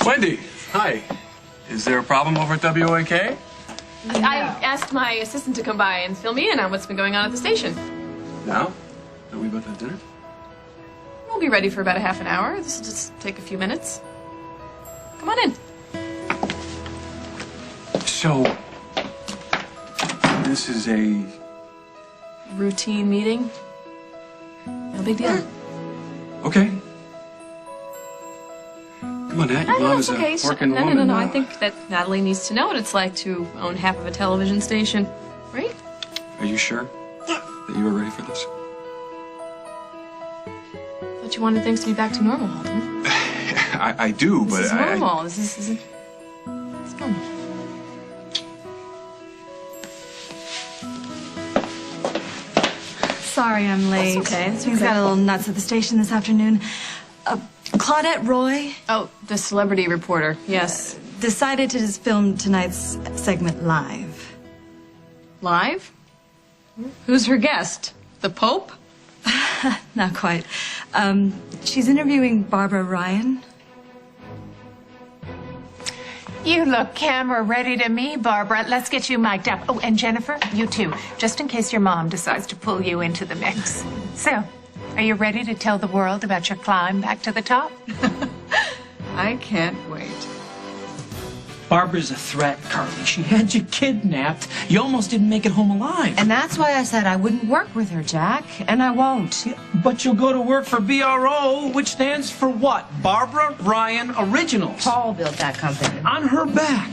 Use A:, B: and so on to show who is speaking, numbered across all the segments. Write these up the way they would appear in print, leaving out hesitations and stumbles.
A: Wendy, hi. Is there a problem over at WONK?
B: I asked my assistant to come by and fill me in on what's been going on at the station.
A: Now? Don't we both have dinner?
B: We'll be ready for about a half an hour. This will just take a few minutes. Come on in.
A: So, this is a...
B: Routine meeting. No big deal.
A: Okay. Come on, Nat. Your mom is a working woman.
B: No. I think that Natalie needs to know what it's like to own half of a television station. Right?
A: Are you sure that you were ready for this?
B: Thought you wanted things to be back to normal, Holden.
A: I do, but
B: This is normal. This is normal.
C: Sorry I'm late.
B: That's okay.
C: Things got a little nuts at the station this afternoon. Claudette Roy.
B: Oh, the celebrity reporter. Yes.
C: Decided to just film tonight's segment live.
B: Live? Who's her guest? The Pope?
C: Not quite. She's interviewing Barbara Ryan.
D: You look camera ready to me, Barbara. Let's get you mic'd up. Oh, and Jennifer, you too, just in case your mom decides to pull you into the mix. So, are you ready to tell the world about your climb back to the top?
B: I can't wait.
E: Barbara's a threat, Carly. She had you kidnapped. You almost didn't make it home alive.
F: And that's why I said I wouldn't work with her, Jack. And I won't.
E: Yeah, but you'll go to work for BRO, which stands for what? Barbara Ryan Originals.
F: Paul built that company.
E: On her back.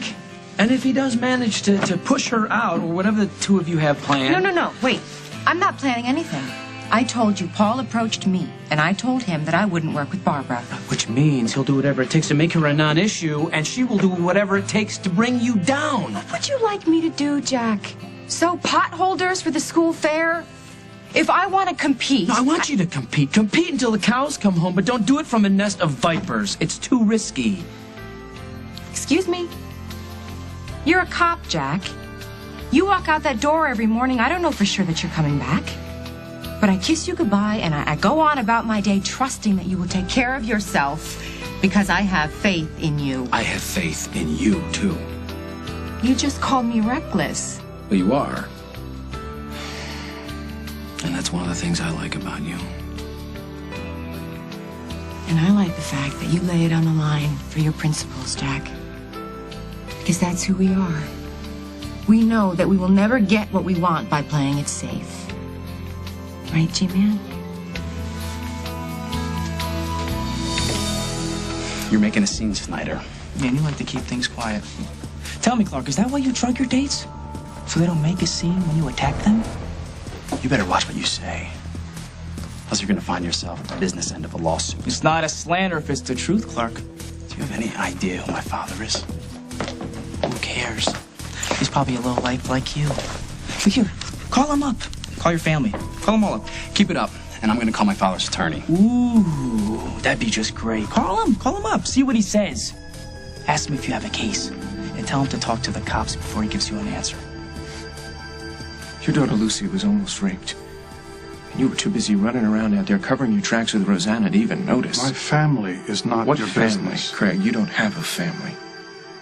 E: And if he does manage to push her out, or whatever the two of you have planned...
F: No. Wait. I'm not planning anything. I told you Paul approached me, and I told him that I wouldn't work with Barbara.
E: Which means he'll do whatever it takes to make her a non-issue, and she will do whatever it takes to bring you down.
F: What would you like me to do, Jack? Sew potholders for the school fair? If I want to compete...
E: No, I want you to compete. Compete until the cows come home, but don't do it from a nest of vipers. It's too risky.
F: Excuse me? You're a cop, Jack. You walk out that door every morning. I don't know for sure that you're coming back. But I kiss you goodbye, and I go on about my day trusting that you will take care of yourself because I have faith in you.
E: I have faith in you, too.
F: You just called me reckless.
E: Well, you are. And that's one of the things I like about you.
F: And I like the fact that you lay it on the line for your principles, Jack. Because that's who we are. We know that we will never get what we want by playing it safe. Right, G-Man?
G: You're making a scene, Snyder. Man, you like to keep things quiet. Tell me, Clark, is that why you drug your dates? So they don't make a scene when you attack them? You better watch what you say. Else you're gonna find yourself at the business end of a lawsuit. It's not a slander if it's the truth, Clark. Do you have any idea who my father is? Who cares? He's probably a low life like you. Look here, call him up. Call your family. Call them all up. Keep it up, and I'm gonna call my father's attorney. Ooh, that'd be just great. Call him up. See what he says. Ask him if you have a case, and tell him to talk to the cops before he gives you an answer.
A: Your daughter Lucy was almost raped. And you were too busy running around out there covering your tracks with Rosanna to even notice.
H: My family is not
A: What
H: your
A: family,
H: business.
A: Craig? You don't have a family.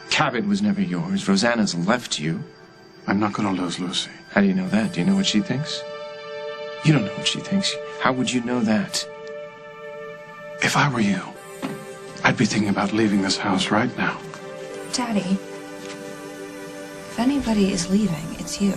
A: Cabot was never yours. Rosanna's left you.
H: I'm not going to lose Lucy.
A: How do you know that? Do you know what she thinks? You don't know what she thinks. How would you know that?
H: If I were you, I'd be thinking about leaving this house right now.
I: Daddy, if anybody is leaving, it's you.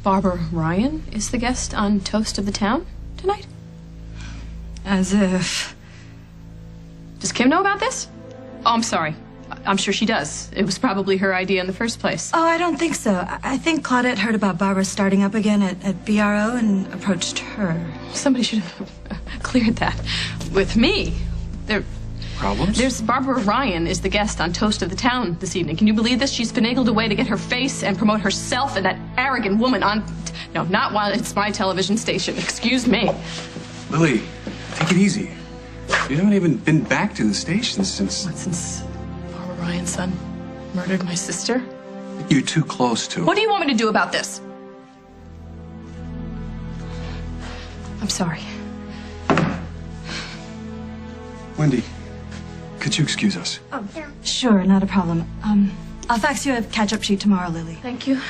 B: Barbara Ryan is the guest on Toast of the Town tonight?
C: As if.
B: Does Kim know about this? Oh, I'm sorry. I'm sure she does. It was probably her idea in the first place.
C: Oh, I don't think so. I think Claudette heard about Barbara starting up again at BRO and approached her.
B: Somebody should have cleared that with me. There's Barbara Ryan is the guest on Toast of the Town this evening. Can you believe this? She's finagled a way to get her face and promote herself and that arrogant woman on... No, not while it's my television station. Excuse me.
H: Lily, take it easy. You haven't even been back to the station since...
B: What, since Barbara Ryan's son murdered my sister?
H: You're too close to...
B: What do you want me to do about this? I'm sorry.
H: Wendy, could you excuse us?
C: Oh, sure, not a problem. I'll fax you a catch-up sheet tomorrow, Lily.
B: Thank you.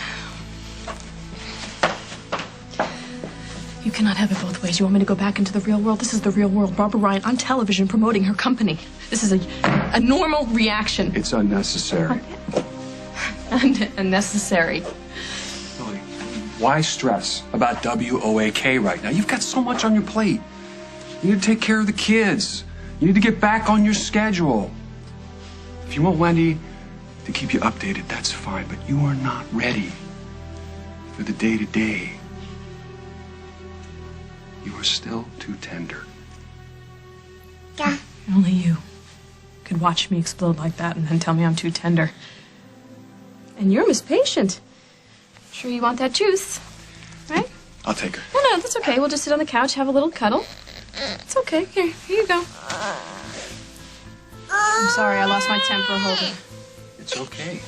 B: You cannot have it both ways. You want me to go back into the real world? This is the real world. Barbara Ryan on television promoting her company. This is a normal reaction.
H: It's unnecessary.
B: Unnecessary.
H: Lily, why stress about WOAK right now? You've got so much on your plate. You need to take care of the kids. You need to get back on your schedule. If you want Wendy to keep you updated, that's fine, but you are not ready for the day-to-day. You are still too tender.
B: Only you could watch me explode like that and then tell me I'm too tender. And you're Miss Patient. Sure you want that juice, right?
H: I'll take her.
B: No, that's okay. We'll just sit on the couch, have a little cuddle. It's okay. Here you go. I'm sorry, I lost my temper. Hold it.
H: It's okay.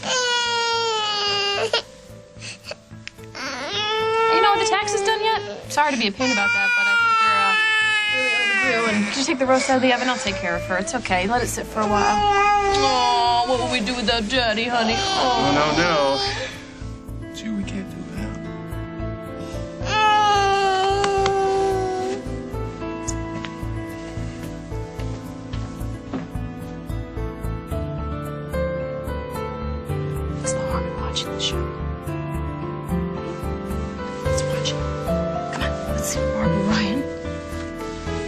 B: You know, the tax is done yet? Sorry to be a pain about that, but I think they're really overdue. And could you take the roast out of the oven? I'll take care of her. It's okay. Let it sit for a while. Oh, what will we do without Daddy, honey?
H: Oh, no. Gee, we can't do that.
B: What's the harm in watching the show? Let's watch it. Come on, let's see what Barbara Ryan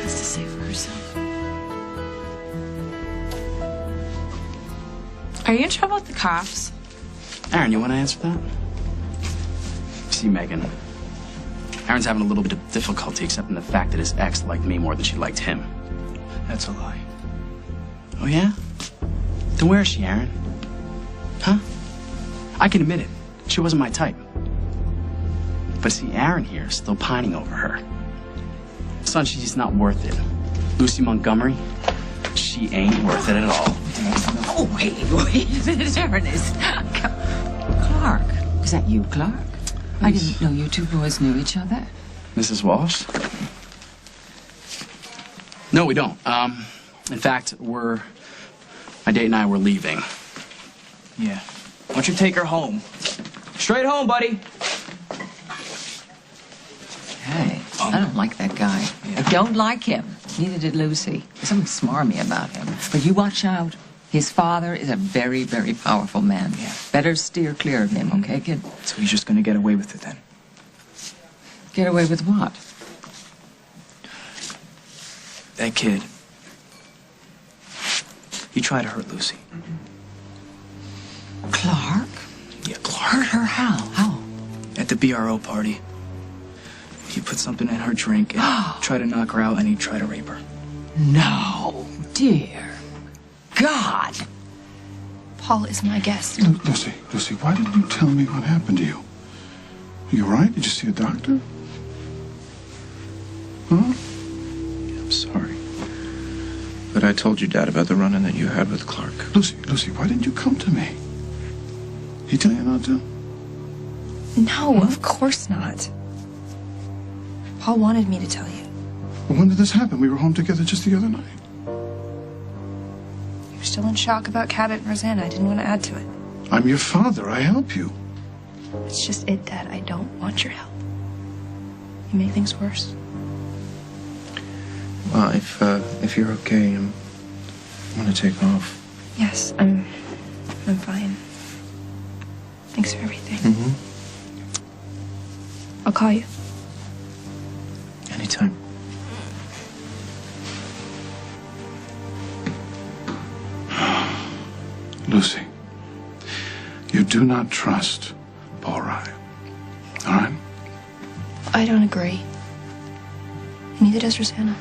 B: has to say for herself.
J: Are you in trouble with the cops?
G: Aaron, you want to answer that? See, Megan, Aaron's having a little bit of difficulty accepting the fact that his ex liked me more than she liked him.
E: That's a lie.
G: Oh, yeah? Then where is she, Aaron? Huh? I can admit it. She wasn't my type. But see, Aaron here is still pining over her. Son, she's not worth it. Lucy Montgomery, she ain't worth it at all.
J: Oh, wait. Ernest. Clark. Is that you, Clark? I didn't know you two boys knew each other.
G: Mrs. Walsh? No, we don't. In fact, my date and I were leaving.
E: Yeah. Why don't you take her home? Straight home, buddy.
J: Hey, I don't like that guy. I don't like him. Neither did Lucy. There's something smarmy about him. But you watch out. His father is a very, very powerful man.
E: Yeah.
J: Better steer clear of him, okay, kid?
E: So he's just gonna get away with it then?
J: Get away with what?
E: That kid. He tried to hurt Lucy.
J: Clark?
E: Yeah, Clark.
J: Hurt her how? How?
E: At the BRO party. He put something in her drink and tried to knock her out, and he tried to rape her.
J: No, dear God.
I: Paul is my guest.
H: Lucy, why didn't you tell me what happened to you? Are you all right? Did you see a doctor? Huh?
A: Yeah, I'm sorry. But I told your dad about the run-in that you had with Clark.
H: Lucy, why didn't you come to me? He tell you not to?
I: No, of course not. Paul wanted me to tell you.
H: Well, when did this happen? We were home together just the other night.
I: You're still in shock about Cabot and Rosanna. I didn't want to add to it.
H: I'm your father. I help you.
I: It's just it, Dad. I don't want your help. You make things worse.
A: Well, if you're okay, I'm gonna take off.
I: Yes, I'm fine. Thanks for everything. I'll call you.
A: Anytime.
K: Lucy, you do not trust Paul Ryan. All right?
I: I don't agree. Neither does Rosanna.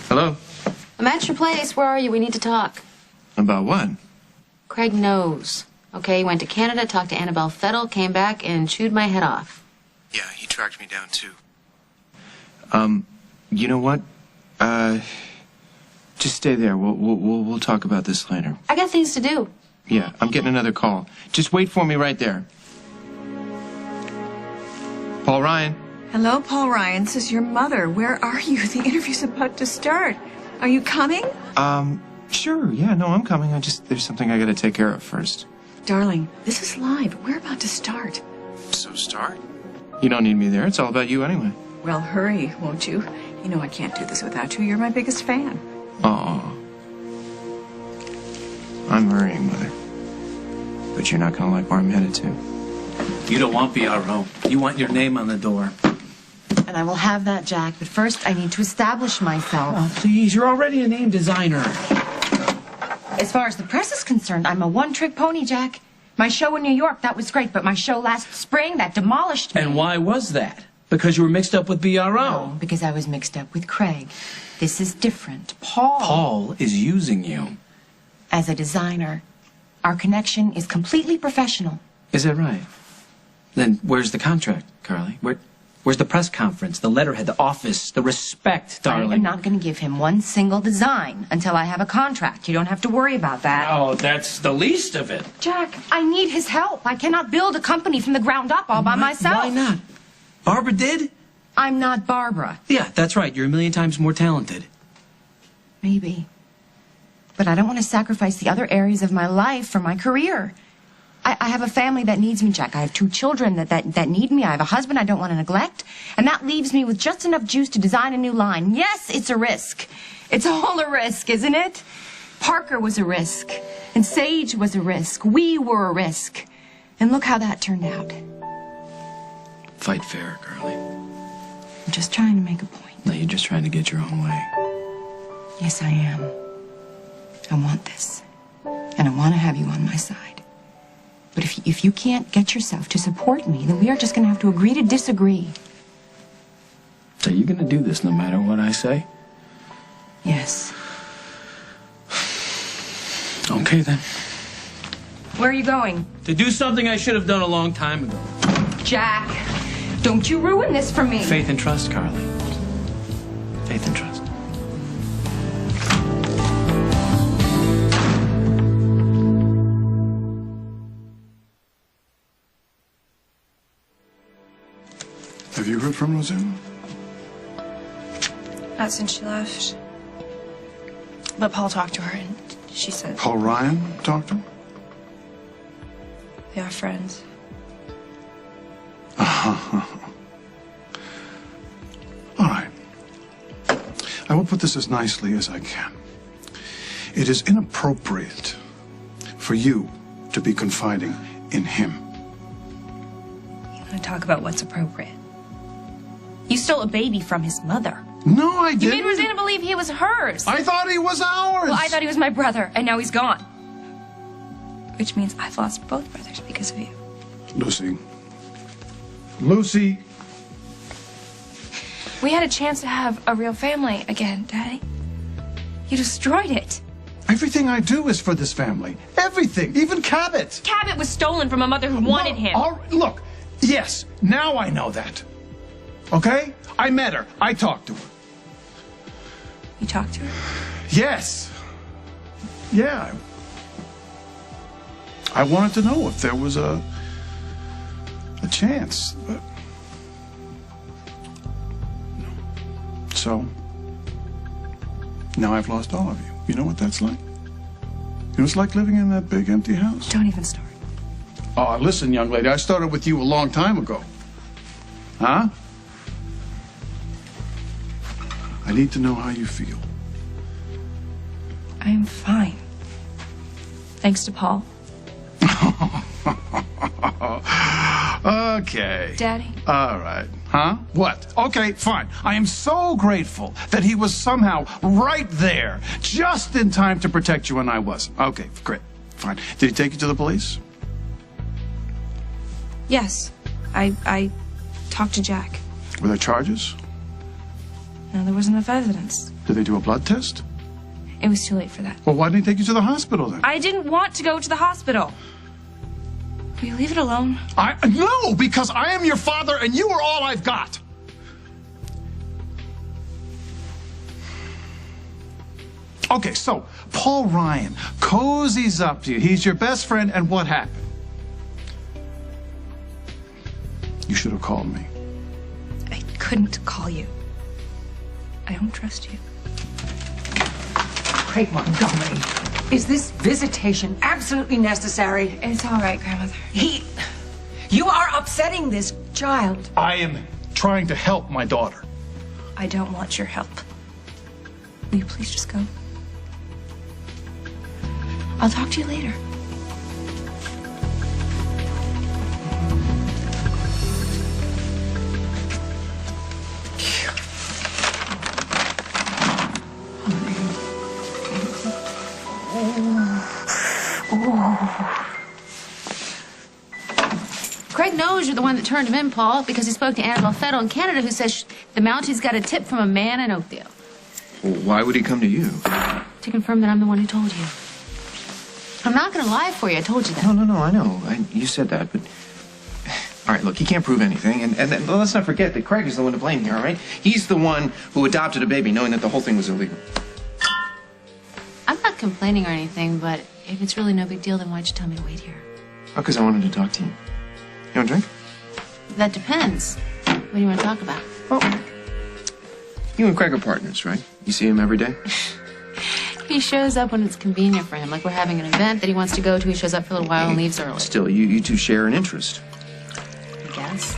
A: Hello?
L: I'm at your place. Where are you? We need to talk.
A: About what?
L: Craig knows. Okay, he went to Canada, talked to Annabelle Fettel, came back, and chewed my head off.
A: Yeah, he tracked me down too. You know what? Just stay there. We'll talk about this later.
L: I got things to do.
A: Yeah, I'm getting another call. Just wait for me right there. Paul Ryan.
M: Hello, Paul Ryan. This is your mother. Where are you? The interview's about to start. Are you coming?
A: Sure. Yeah, no, I'm coming. There's something I gotta take care of first.
M: Darling, this is live. We're about to start.
A: So start? You don't need me there. It's all about you anyway.
M: Well, hurry, won't you? You know I can't do this without you. You're my biggest fan.
A: Aw. I'm hurrying, Mother. But you're not gonna like where I'm headed to.
G: You don't want BRO. You want your name on the door.
F: And I will have that, Jack. But first, I need to establish myself.
G: Oh, please. You're already a name designer.
F: As far as the press is concerned, I'm a one-trick pony, Jack. My show in New York, that was great. But my show last spring, that demolished me.
G: And why was that? Because you were mixed up with BRO.
F: No, because I was mixed up with Craig. This is different. Paul
G: is using you.
F: As a designer, our connection is completely professional.
G: Is that right? Then where's the contract, Carly? Where's the press conference, the letterhead, the office, the respect, darling?
F: I am not going to give him one single design until I have a contract. You don't have to worry about that.
G: Oh, that's the least of it.
F: Jack, I need his help. I cannot build a company from the ground up all by myself.
G: Why not? Barbara did?
F: I'm not Barbara.
G: Yeah, that's right. You're a million times more talented.
F: Maybe. But I don't want to sacrifice the other areas of my life for my career. I have a family that needs me, Jack. I have 2 children that need me. I have a husband I don't want to neglect. And that leaves me with just enough juice to design a new line. Yes, it's a risk. It's all a risk, isn't it? Parker was a risk. And Sage was a risk. We were a risk. And look how that turned out.
G: Fight fair, Carly.
F: I'm just trying to make a point.
G: No, you're just trying to get your own way.
F: Yes, I am. I want this. And I want to have you on my side. But if you can't get yourself to support me, then we are just going to have to agree to disagree.
G: So you're going to do this no matter what I say?
F: Yes.
G: Okay, then.
F: Where are you going?
G: To do something I should have done a long time ago.
F: Jack, don't you ruin this for me.
G: Faith and trust, Carly. Faith and trust.
K: Have you heard from Rosanna?
I: Not since she left. But Paul talked to her and she said
K: Paul Ryan talked to him?
I: they are friends.
K: All right. I will put this as nicely as I can. It is inappropriate for you to be confiding in him.
I: You want to talk about what's appropriate? You stole a baby from his mother.
K: No, I didn't.
I: You made Rosanna believe he was hers.
K: I thought he was ours.
I: Well, I thought he was my brother, and now he's gone. Which means I've lost both brothers because of you.
K: Lucy. Lucy.
I: We had a chance to have a real family again, Daddy. You destroyed it.
K: Everything I do is for this family. Everything. Even Cabot.
I: Cabot was stolen from a mother who wanted him.
K: Look, yes, now I know that. Okay? I met her. I talked to her.
I: You talked to her?
K: Yes. Yeah. I wanted to know if there was a chance, but no. So now I've lost all of you. You know what that's like? It was like living in that big empty house.
I: Don't even start.
K: Oh, listen, young lady, I started with you a long time ago. Huh? I need to know how you feel.
I: I'm fine. Thanks to Paul.
K: Okay.
I: Daddy?
K: All right. Huh? What? Okay, fine. I am so grateful that he was somehow right there, just in time to protect you when I wasn't. Okay, great. Fine. Did he take you to the police?
I: Yes. I talked to Jack.
K: Were there charges?
I: No, there wasn't enough evidence.
K: Did they do a blood test?
I: It was too late for that.
K: Well, why didn't he take you to the hospital then?
I: I didn't want to go to the hospital. Will you leave it alone?
K: No, because I am your father and you are all I've got. Okay, so Paul Ryan cozies up to you. He's your best friend, and what happened? You should have called me.
I: I couldn't call you. I don't trust you.
J: Craig Montgomery, is this visitation absolutely necessary?
I: It's all right, Grandmother.
J: You are upsetting this child.
K: I am trying to help my daughter.
I: I don't want your help. Will you please just go? I'll talk to you later.
L: Craig knows you're the one that turned him in, Paul, because he spoke to Annabelle Fettel in Canada, who says the Mounties got a tip from a man in Oakdale.
A: Well, why would he come to you?
L: To confirm that I'm the one who told you. I'm not going to lie for you. I told you that.
A: No, I know. You said that, but... All right, look, he can't prove anything, and then, let's not forget that Craig is the one to blame here, all right? He's the one who adopted a baby knowing that the whole thing was illegal.
L: I'm not complaining or anything, but if it's really no big deal, then why'd you tell me to wait here?
A: Oh, because I wanted to talk to you. You want a drink?
L: That depends. What do you want to talk about?
A: Well, you and Craig are partners, right? You see him every day?
L: He shows up when it's convenient for him. Like we're having an event that he wants to go to. He shows up for a little while and leaves early.
A: Still, you two share an interest.
L: I guess.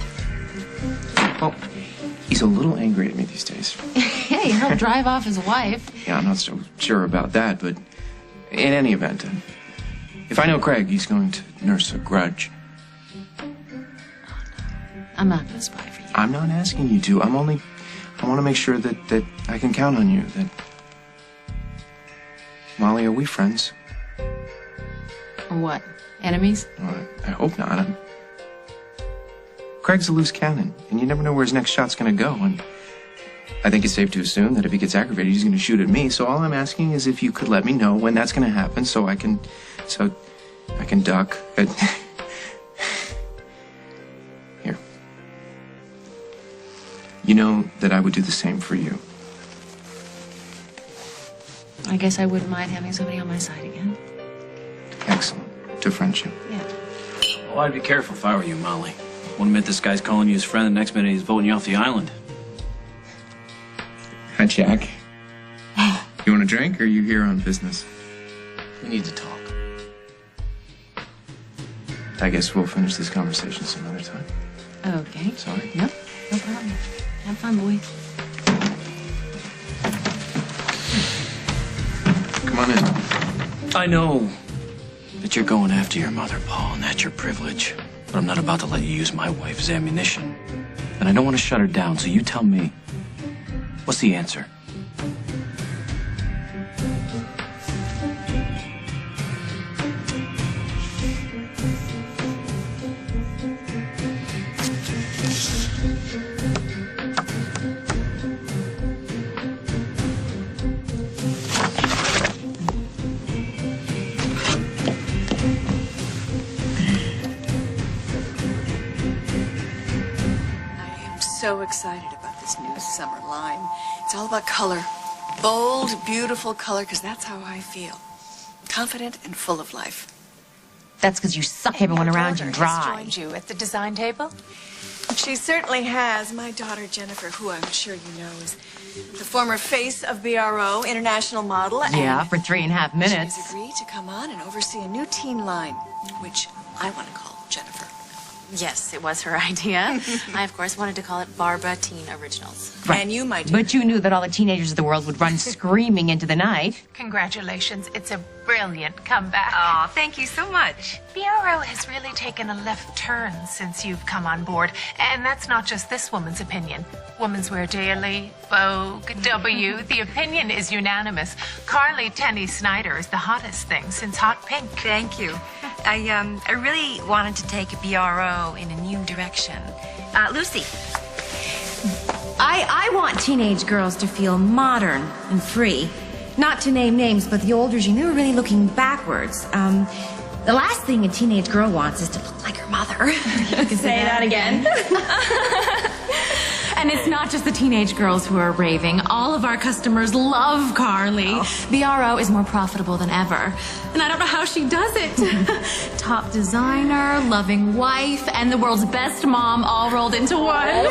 A: Well, he's a little angry at me these days.
L: Yeah, he helped drive off his wife.
A: Yeah, I'm not so sure about that, but in any event, if I know Craig, he's going to nurse a grudge.
L: I'm not going to spy for you.
A: I'm not asking you to. I want to make sure that I can count on you, that... Molly, are we friends?
L: Or what? Enemies?
A: Well, I hope not. Craig's a loose cannon, and you never know where his next shot's going to go, and I think it's safe to assume that if he gets aggravated, he's going to shoot at me, so all I'm asking is if you could let me know when that's going to happen so I can duck. Here. You know that I would do the same for you.
L: I guess I wouldn't mind having somebody on my side again.
A: Excellent. To friendship.
L: Yeah.
N: Well, I'd be careful if I were you, Molly. One minute this guy's calling you his friend, the next minute he's voting you off the island.
A: Hi, Jack. You want a drink, or are you here on business?
N: We need to talk.
A: I guess we'll finish this conversation some other time.
L: Okay.
A: Sorry?
L: Nope. No problem. Have fun, boy.
A: Come on in.
N: I know that you're going after your mother, Paul, and that's your privilege. But I'm not about to let you use my wife as ammunition. And I don't want to shut her down, so you tell me. What's the answer?
M: So excited about this new summer line. It's all about color. Bold, beautiful color, because that's how I feel. Confident and full of life.
F: That's because you suck everyone around you dry.
D: Joined you at the design table?
M: She certainly has. My daughter, Jennifer, who I'm sure you know, is the former face of BRO, international model.
F: Yeah,
M: and
F: for 3.5 minutes.
M: She's agreed to come on and oversee a new teen line, which I want to call Jennifer.
L: Yes, it was her idea. I, of course, wanted to call it Barbara Teen Originals.
F: Right.
M: And you, my dear.
F: But you knew that all the teenagers of the world would run screaming into the night.
D: Congratulations. It's a brilliant comeback.
F: Oh, thank you so much.
D: BRO has really taken a left turn since you've come on board. And that's not just this woman's opinion. Women's Wear Daily, Vogue, W. The opinion is unanimous. Carly Tenny Snyder is the hottest thing since Hot Pink.
F: Thank you. I really wanted to take a BRO in a new direction. Lucy, I want teenage girls to feel modern and free. Not to name names, but the old regime, they were really looking backwards. The last thing a teenage girl wants is to look like her mother. You can
B: say that again. And it's not just the teenage girls who are raving. All of our customers love Carly.
L: Oh. BRO is more profitable than ever.
B: And I don't know how she does it. Top designer, loving wife, and the world's best mom all rolled into one.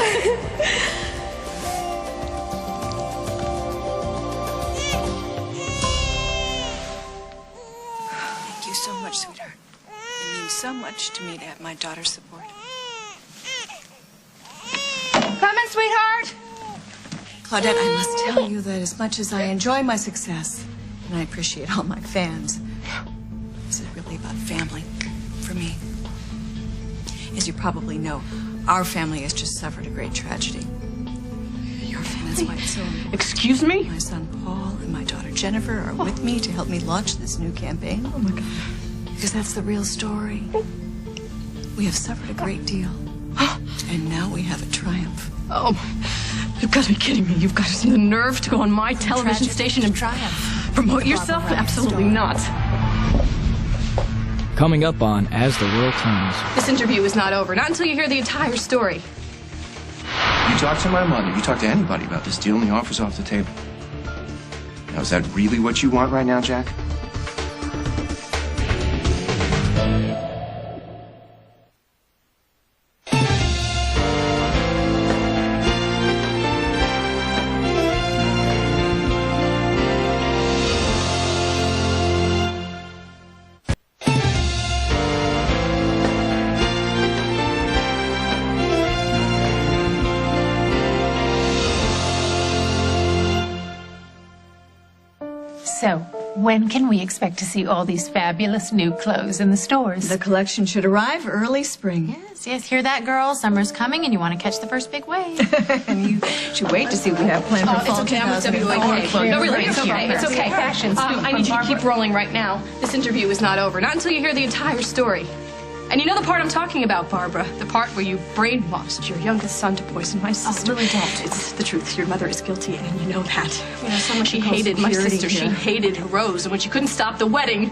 M: Thank you so much, sweetheart. It means so much to me to have my daughter's support.
I: Coming, sweetheart?
M: Claudette, I must tell you that as much as I enjoy my success, and I appreciate all my fans, this is really about family for me. As you probably know, our family has just suffered a great tragedy.
B: Your family?
M: That's why it's so important.
B: Excuse me?
M: My son Paul and my daughter Jennifer are with me to help me launch this new campaign.
B: Oh, my God.
M: Because that's the real story. We have suffered a great deal. And now we have a triumph.
B: Oh, you've got to be kidding me. You've got to see the nerve to go on my television station and promote yourself? Absolutely not.
O: Coming up on As the World Turns.
B: This interview is not over. Not until you hear the entire story.
A: You talk to my mother, you talk to anybody about this deal, and the offer's off the table. Now, is that really what you want right now, Jack?
D: So, when can we expect to see all these fabulous new clothes in the stores?
M: The collection should arrive early spring.
L: Yes, hear that, girl? Summer's coming and you want to catch the first big wave.
M: And you should wait to see what we have planned for fall.
B: It's okay, I'm with WAK. No, really, it's okay. It's okay.
D: Fashion scoop
B: I need you to keep rolling right now. This interview is not over. Not until you hear the entire story. And you know the part I'm talking about, Barbara. The part where you brainwashed your youngest son to poison my sister.
L: really don't.
B: It's the truth. Your mother is guilty, and you know that.
L: You know, someone
B: She
L: should call
B: hated my
L: security
B: sister.
L: here.
B: She hated Rose. And when she couldn't stop the wedding,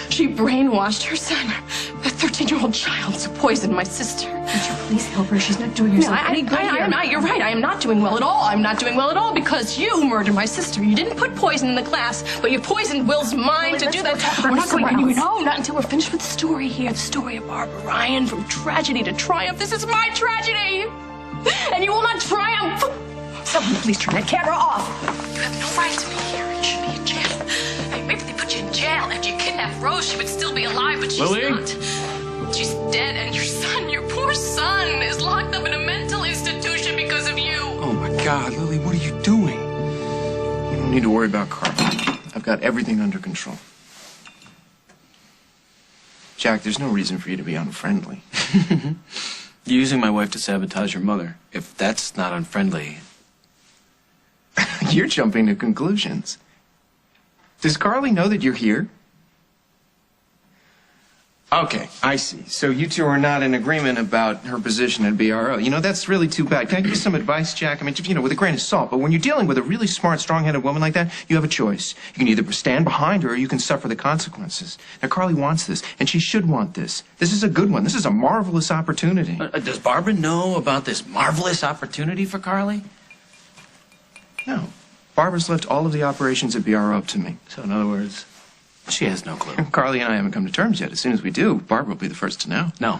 B: she brainwashed her son, a 13-year-old child, to poison my sister.
L: Would you please help her? She's not doing herself any good here.
B: I'm not. You're right. I am not doing well at all. I'm not doing well at all because you murdered my sister. You didn't put poison in the glass, but you poisoned Will's mind to do that. We're not going anywhere. No, not until we're finished with the story here. The story of Barbara Ryan, from tragedy to triumph. This is my tragedy, and you will not triumph.
I: Someone please turn that camera off.
B: You have no right to be here. You should be in jail. I mean, maybe they put you in jail. After you kidnapped Rose, she would still be alive, but she's
N: Lily?
B: not. She's dead, and your son, your poor son, is locked up in a mental institution because of you.
H: Oh my God, Lily, what are you doing?
A: You don't need to worry about Carl. I've got everything under control. Jack, there's no reason for you to be unfriendly.
N: You're using my wife to sabotage your mother. If that's not unfriendly.
A: You're jumping to conclusions. Does Carly know that you're here? Okay, I see. So you two are not in agreement about her position at BRO. You know, that's really too bad. Can I give you some advice, Jack? I mean, you know, with a grain of salt. But when you're dealing with a really smart, strong-headed woman like that, you have a choice. You can either stand behind her or you can suffer the consequences. Now, Carly wants this, and she should want this. This is a good one. This is a marvelous opportunity.
N: Does Barbara know about this marvelous opportunity for Carly?
A: No. Barbara's left all of the operations at BRO up to me.
N: So, in other words, she has no clue.
A: Carly and I haven't come to terms yet. As soon as we do, Barbara will be the first to know.
N: No.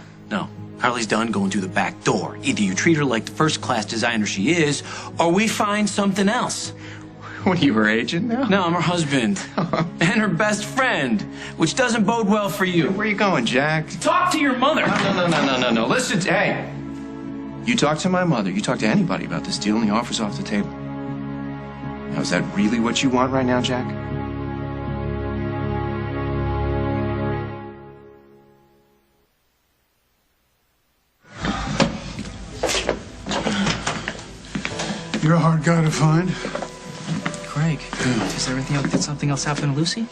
N: Carly's done going through the back door. Either you treat her like the first-class designer she is, or we find something else.
A: What are you, her agent now?
N: No, I'm her husband. And her best friend, which doesn't bode well for you.
A: Where are you going, Jack?
N: Talk to your mother.
A: No. Listen, hey. You talk to my mother, you talk to anybody about this deal, and the offer's off the table. Now, is that really what you want right now, Jack?
K: You're a hard guy to find.
E: Craig, is everything okay? Did something else happen to Lucy?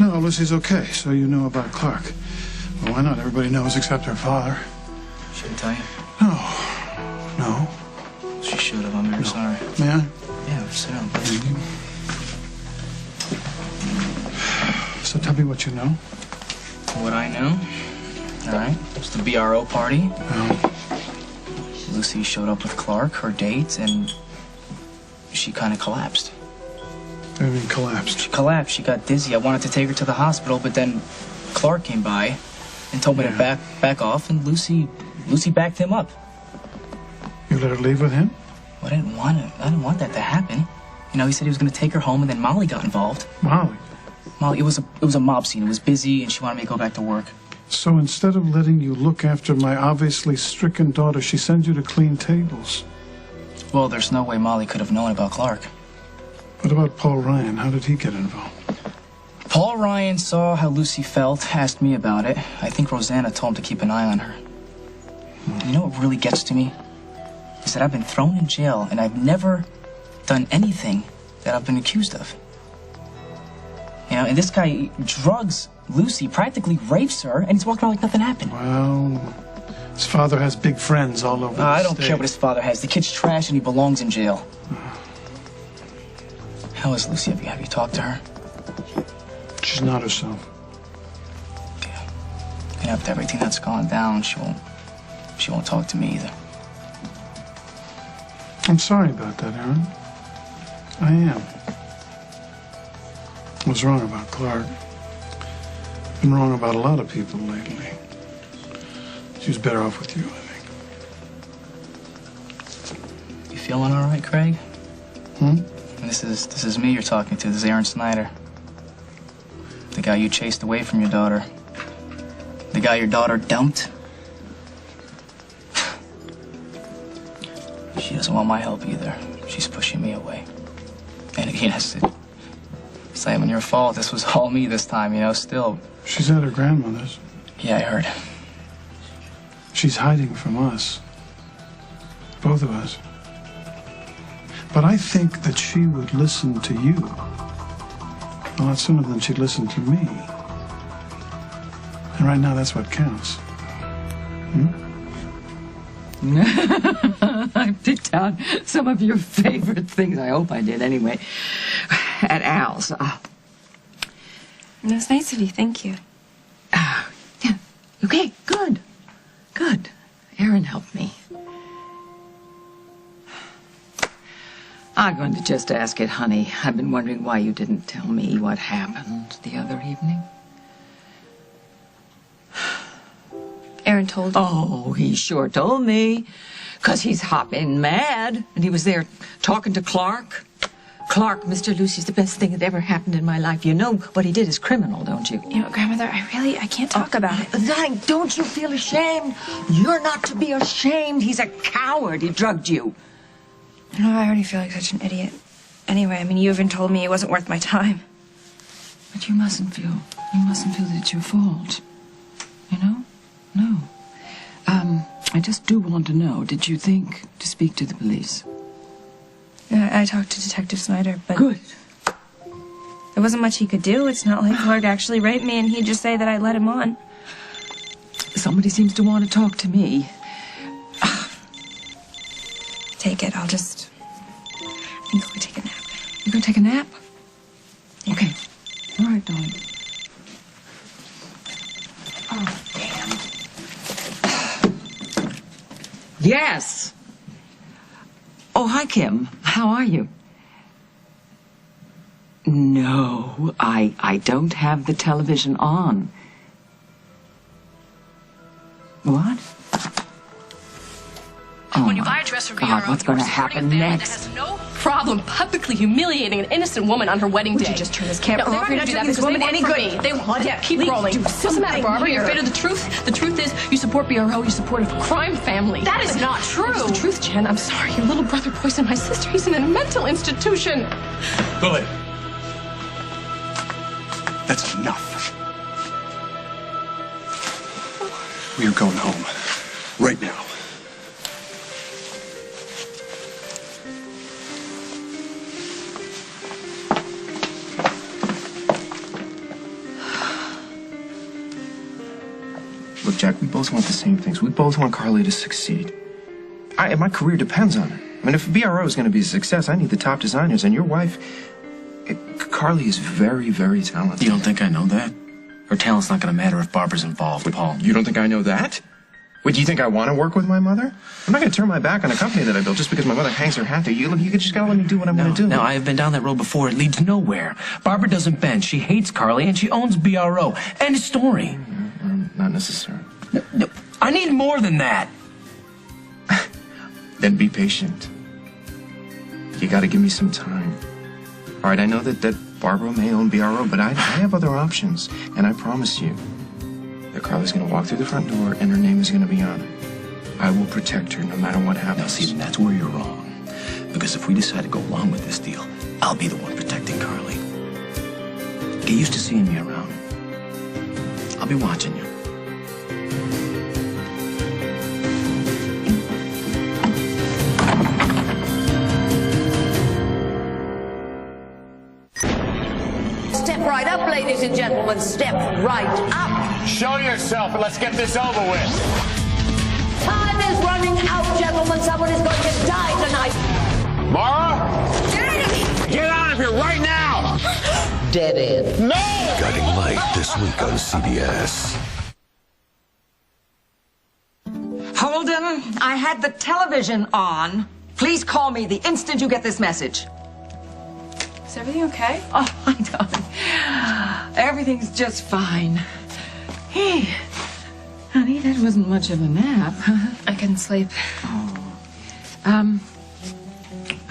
K: No, Lucy's okay, so you know about Clark. Well, why not? Everybody knows except her father.
E: Shouldn't tell you.
K: No.
E: She should have. I'm very sorry.
K: May I?
E: Yeah, sit down.
K: Thank you. So tell me what you know.
E: What I know? All right. It's the BRO party.
K: Oh.
E: Lucy showed up with Clark, her date, and she kind of collapsed.
K: What do you mean collapsed?
E: She collapsed. She got dizzy. I wanted to take her to the hospital, but then Clark came by and told me to back off, and Lucy backed him up.
K: You let her leave with him?
E: Well, I didn't want that to happen. You know, he said he was going to take her home, and then Molly got involved.
K: Molly?
E: Molly, it was a mob scene. It was busy, and she wanted me to go back to work.
K: So instead of letting you look after my obviously stricken daughter, she sends you to clean tables.
E: Well, there's no way Molly could have known about Clark.
K: What about Paul Ryan? How did he get involved?
E: Paul Ryan saw how Lucy felt, asked me about it. I think Rosanna told him to keep an eye on her. You know what really gets to me? Is that I've been thrown in jail, and I've never done anything that I've been accused of. You know, and this guy drugs Lucy, practically rapes her, and he's walking around like nothing happened.
K: Well, his father has big friends all over the
E: I don't
K: state.
E: care what his father has. The kid's trash, and he belongs in jail. How is Lucy? Have you talked to her?
K: She's not herself.
E: Yeah. And after everything that's gone down, she won't talk to me either.
K: I'm sorry about that, Aaron. I am. I was wrong about Clark. Been wrong about a lot of people lately. She was better off with you, I think.
E: You feeling all right, Craig?
K: Hmm?
E: And this is me you're talking to. This is Aaron Snyder. The guy you chased away from your daughter. The guy your daughter dumped. She doesn't want my help either. She's pushing me away. And yes, it's not even your fault. This was all me this time, you know, still.
K: She's at her grandmother's.
E: Yeah, I heard.
K: She's hiding from us. Both of us. But I think that she would listen to you a lot sooner than she'd listen to me. And right now, that's what counts. Hmm?
J: I picked out some of your favorite things. I hope I did anyway. At Al's.
I: It was nice of you. Thank you.
J: Yeah. Okay, good. Good. Aaron helped me. I'm going to just ask it, honey. I've been wondering why you didn't tell me what happened the other evening.
I: Aaron told you.
J: Oh, he sure told me. 'Cause he's hopping mad. And he was there talking to Clark. Clark, Mr. Lucy's the best thing that ever happened in my life. You know what he did is criminal, don't you?
I: You know, Grandmother, I can't talk about it.
J: Don't you feel ashamed? You're not to be ashamed. He's a coward. He drugged you.
I: No, I already feel like such an idiot. Anyway, I mean, you even told me it wasn't worth my time.
J: But you mustn't feel that it's your fault. You know? No. I just do want to know, did you think to speak to the police?
I: I talked to Detective Snyder, but...
J: Good.
I: There wasn't much he could do. It's not like Clark actually raped me, and he'd just say that I let him on.
J: Somebody seems to want to talk to me.
I: Take it. I think I'll go take a nap.
J: You're going to take a nap? Okay. All right, darling. Oh, damn. Yes. Oh, hi, Kim. How are you? No, I don't have the television on. What?
B: When you buy a dress for
J: God,
B: VRO,
J: what's going to
B: you're supporting
J: happen
B: a family
J: next?
B: that has no problem publicly humiliating an innocent woman on her wedding day.
F: Would you just turn this camera
B: No, they're
F: off?
B: not
F: You're
B: going to
F: not
B: do that
F: doing this
B: because
F: woman
B: they work
F: any
B: for
F: good.
B: me. They
F: Claudia,
B: keep
F: please
B: rolling.
F: do
B: What's the matter,
F: something
B: Barbara? You're
F: here.
B: afraid of the truth? The truth is, you support BRO, you support a crime family.
F: That is not true.
B: It's the truth, Jen. I'm sorry. Your little brother poisoned my sister. He's in a mental institution.
K: Lily. That's enough. We are going home. Right now.
A: Look, Jack, we both want the same things. We both want Carly to succeed. My career depends on it. I mean, if BRO is going to be a success, I need the top designers. And your wife, Carly, is very, very talented.
N: You don't think I know that? Her talent's not going to matter if Barbara's involved, Paul.
A: You don't think I know that? Wait, do you think I want to work with my mother? I'm not going to turn my back on a company that I built just because my mother hangs her hat there. You just got to let me do what I'm going to do.
N: No, I have been down that road before. It leads nowhere. Barbara doesn't bend. She hates Carly, and she owns BRO. End of story.
A: Not necessarily.
N: No, I need more than that.
A: Then be patient. You got to give me some time. All right, I know that Barbara may own BRO, but I have other options. And I promise you that Carly's going to walk through the front door and her name is going to be on it. I will protect her no matter what happens.
N: Now, see, that's where you're wrong. Because if we decide to go along with this deal, I'll be the one protecting Carly. Get used to seeing me around. I'll be watching you.
P: Step right up, ladies and gentlemen. Step right up.
Q: Show yourself and let's get this over with.
P: Time is running out, gentlemen. Someone is going to die tonight.
Q: Mara? Get out of here right now!
P: Dead end.
Q: No!
R: Guiding Light this week on CBS.
J: Holden, I had the television on. Please call me the instant you get this message.
F: Is everything okay?
J: Oh, my darling. Everything's just fine. Hey, honey, that wasn't much of a nap.
F: I couldn't sleep.
J: I've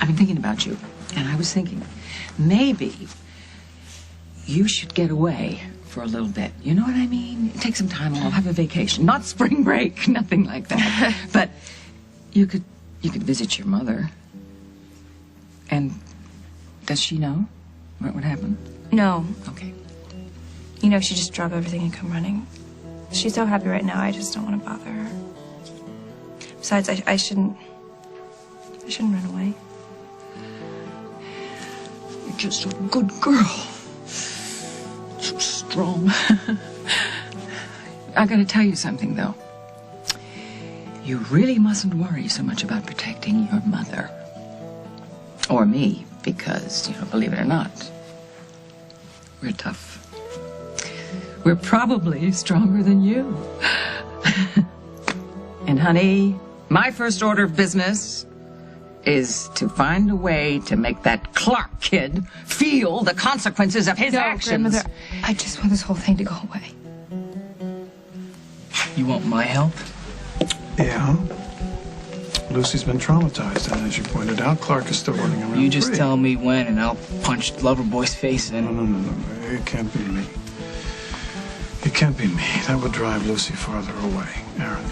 J: been thinking about you, and I was thinking maybe you should get away for a little bit. You know what I mean? Take some time off, have a vacation. Not spring break, nothing like that. But you could visit your mother. And does she know what happened?
F: No.
J: Okay.
F: You know, she just drop everything and come running. She's so happy right now, I just don't want to bother her. Besides, I shouldn't run away.
J: You're just a good girl. So strong. I gotta tell you something, though. You really mustn't worry so much about protecting your mother. Or me, because, believe it or not, we're tough. We're probably stronger than you. And honey, my first order of business is to find a way to make that Clark kid feel the consequences of his actions.
F: Grandmother, I just want this whole thing to go away.
E: You want my help?
K: Yeah. Lucy's been traumatized, and as you pointed out, Clark is still running around.
E: You just
K: free.
E: tell me when, and I'll punch Loverboy's face in.
K: No. It can't be me. It can't be me. That would drive Lucy farther away, Aaron.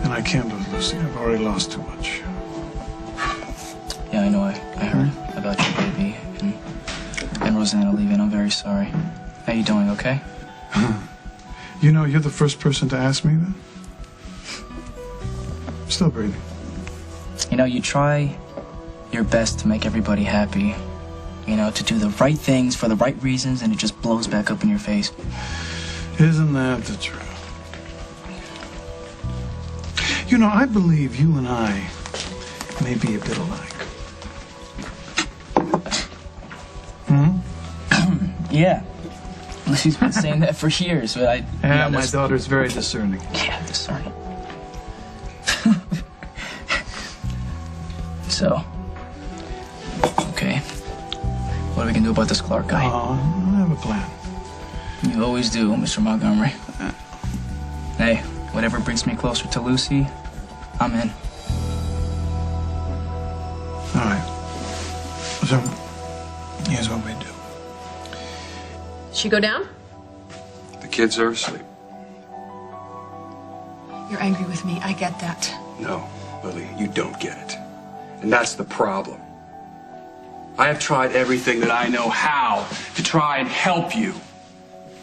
K: And I can't lose Lucy. I've already lost too much.
E: Yeah, I know. I heard about your baby and Rosanna leaving. I'm very sorry. How you doing? Okay?
K: You know, you're the first person to ask me that. Still breathing.
E: You try your best to make everybody happy. To do the right things for the right reasons, and it just blows back up in your face.
K: Isn't that the truth? I believe you and I may be a bit alike.
E: Yeah. She's been saying that for years, but
K: my daughter's very discerning.
E: Yeah, discerning. So, okay. What are we gonna do about this Clark guy?
K: I have a plan.
E: You always do, Mr. Montgomery. Hey, whatever brings me closer to Lucy, I'm in.
K: All right. So, here's what we do.
B: She go down?
H: The kids are asleep.
B: You're angry with me. I get that.
H: No, Lily, you don't get it. And that's the problem. I have tried everything that I know how to try and help you.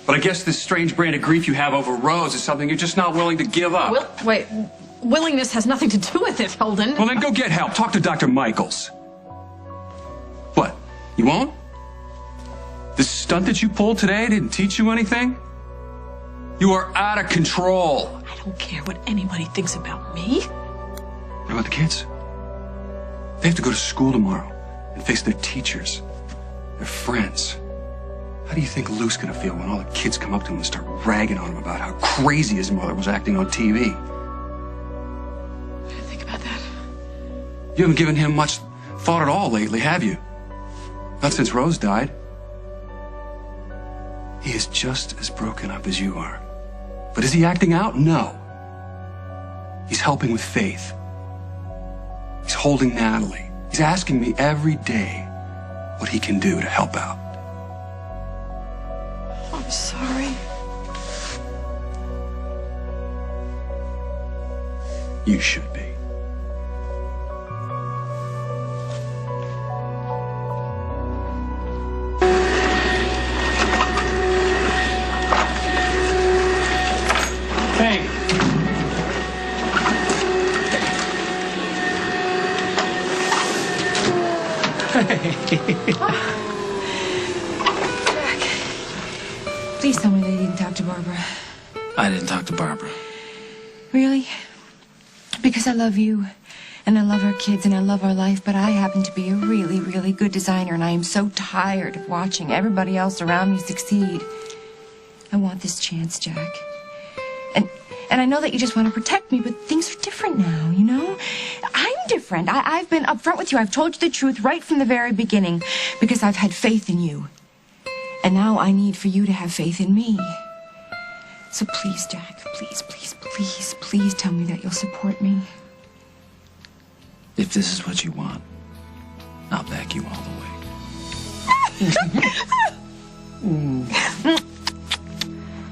H: But I guess this strange brand of grief you have over Rose is something you're just not willing to give up.
B: Wait. Willingness has nothing to do with it, Holden.
H: Well, then go get help. Talk to Dr. Michaels. What? You won't? This stunt that you pulled today didn't teach you anything? You are out of control.
B: I don't care what anybody thinks about me.
H: What about the kids? They have to go to school tomorrow and face their teachers, their friends. How do you think Luke's gonna feel when all the kids come up to him and start ragging on him about how crazy his mother was acting on TV?
B: I didn't think about that.
H: You haven't given him much thought at all lately, have you? Not since Rose died. He is just as broken up as you are. But is he acting out? No. He's helping with Faith. He's holding Natalie. He's asking me every day what he can do to help out.
B: I'm sorry.
H: You should be.
G: Hey.
F: Please tell me they didn't talk to Barbara.
N: I didn't talk to Barbara.
F: Really? Because I love you, and I love our kids, and I love our life, but I happen to be a really, really good designer, and I am so tired of watching everybody else around me succeed. I want this chance, Jack. And I know that you just want to protect me, but things are different now, you know? I'm different. I've been upfront with you. I've told you the truth right from the very beginning because I've had faith in you. And now I need for you to have faith in me. So please, Jack, please, please, please, please tell me that you'll support me.
N: If this is what you want, I'll back you all the way.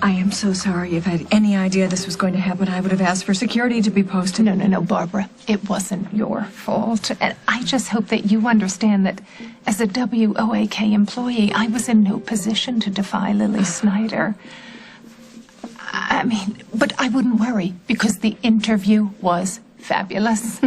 M: I am so sorry. If I had any idea this was going to happen, I would have asked for security to be posted.
D: No, Barbara. It wasn't your fault. And I just hope that you understand that as a WOAK employee, I was in no position to defy Lily Snyder. I mean, but I wouldn't worry because the interview was fabulous.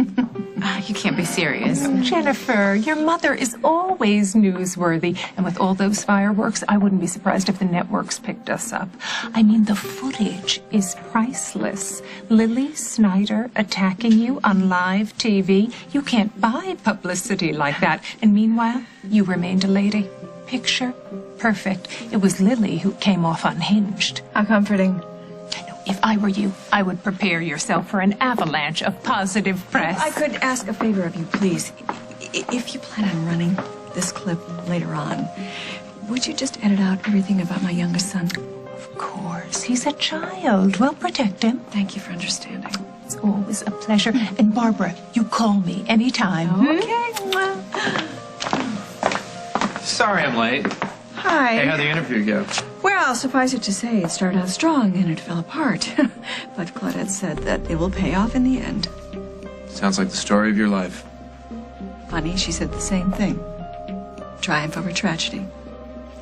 L: You can't be serious.
D: Jennifer, your mother is always newsworthy. And with all those fireworks, I wouldn't be surprised if the networks picked us up. I mean, the footage is priceless. Lily Snyder attacking you on live TV. You can't buy publicity like that. And meanwhile, you remained a lady. Picture perfect. It was Lily who came off unhinged.
M: How comforting.
D: If I were you, I would prepare yourself for an avalanche of positive press.
M: I could ask a favor of you, please. If you plan on running this clip later on, would you just edit out everything about my youngest son?
D: Of course. He's a child. We'll protect him.
M: Thank you for understanding.
D: It's always a pleasure. And Barbara, you call me anytime.
M: Okay.
A: Sorry I'm late.
M: Hi.
A: Hey, how'd the interview go?
M: Well, suffice it to say, it started out strong and it fell apart. But Claudette said that it will pay off in the end.
A: Sounds like the story of your life.
M: Funny, she said the same thing. Triumph over tragedy.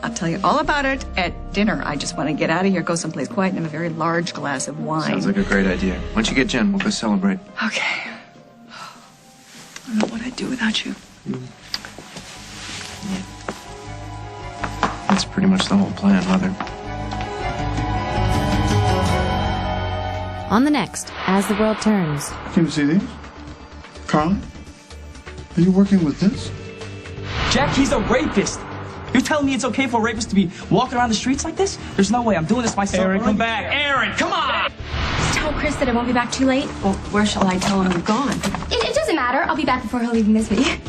M: I'll tell you all about it at dinner. I just want to get out of here, go someplace quiet, and have a very large glass of wine.
A: Sounds like a great idea. Once you get Jen, we'll go celebrate.
M: Okay. I don't know what I'd do without you.
A: That's pretty much the whole plan, Mother.
S: On the next, As the World Turns.
K: Can you see these? Carly? Are you working with this?
E: Jack, he's a rapist. You're telling me it's okay for a rapist to be walking around the streets like this? There's no way. I'm doing this myself.
G: Aaron, come back. Aaron, come on!
I: Tell Chris that I won't be back too late.
C: Well, where shall I tell him you've gone?
I: It doesn't matter. I'll be back before he'll leave this week.